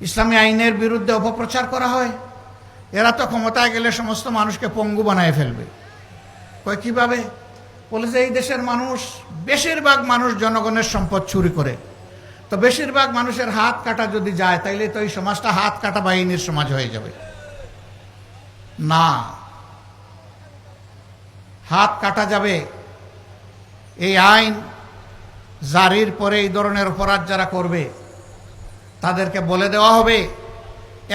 ইসলামী আইনের বিরুদ্ধে অপপ্রচার করা হয়। এরা তো ক্ষমতায় গেলে সমস্ত মানুষকে পঙ্গু বানায় ফেলবে। কয় কিভাবে? বলে যে এই দেশের মানুষ, বেশিরভাগ মানুষ জনগণের সম্পদ চুরি করে, তো বেশিরভাগ মানুষের হাত কাটা যদি যায় তাইলে তো এই সমাজটা হাত কাটা বাহিনীর সমাজ হয়ে যাবে। না, হাত কাটা যাবে। এই আইন জারির পরে এই ধরনের অপরাধ যারা করবে তাদেরকে বলে দেওয়া হবে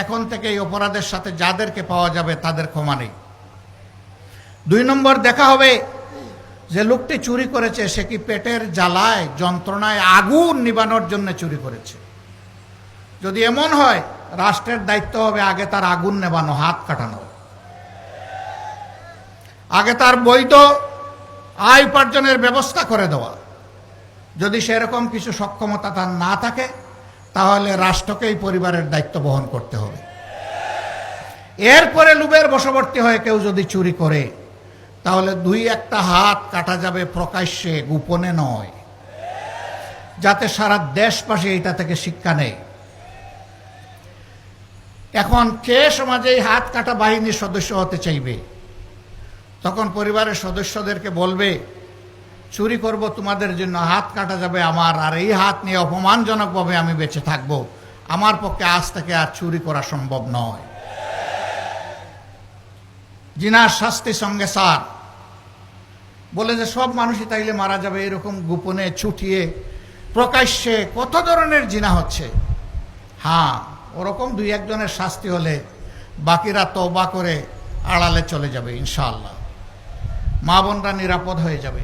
এখন থেকে এই অপরাধের সাথে যাদেরকে পাওয়া যাবে তাদের ক্ষমা নেই। 2 নম্বর, দেখা হবে যে লোকটি চুরি করেছে সে কি পেটের জ্বালায় যন্ত্রণায় আগুন নিবানোর জন্য চুরি করেছে। যদি এমন হয়, রাষ্ট্রের দায়িত্ব হবে আগে তার আগুন নেবানো, হাত কাটানো, আগে তার বৈধ আয় উপার্জনের ব্যবস্থা করে দেওয়া। যদি সেরকম কিছু সক্ষমতা তার না থাকে তাহলে রাষ্ট্রকেই পরিবারের দায়িত্ব বহন করতে হবে। এরপরে লোভের বশবর্তী হয়ে কেউ যদি চুরি করে তাহলে 2-1টা হাত কাটা যাবে প্রকাশ্যে, গোপনে নয়, যাতে সারা দেশবাসী এটা থেকে শিক্ষা নেয়। এখন কে সমাজে এই হাত কাটা বাহিনীর সদস্য হতে চাইবে? তখন পরিবারের সদস্যদেরকে বলবে চুরি করব তোমাদের জন্য, হাত কাটা যাবে আমার, আর এই হাত নিয়ে অপমানজনকভাবে আমি বেঁচে থাকব, আমার পক্ষে আজ থেকে আর চুরি করা সম্ভব নয়। জিনার শাস্তি সঙ্গে সার। বলে যে সব মানুষই তাইলে মারা যাবে, এরকম গোপনে ছুটিয়ে প্রকাশ্যে কত ধরনের জিনা হচ্ছে। হ্যাঁ, ওরকম 2-1 জনের শাস্তি হলে বাকিরা তওবা করে আড়ালে চলে যাবে ইনশাআল্লাহ, মা বোনরা নিরাপদ হয়ে যাবে।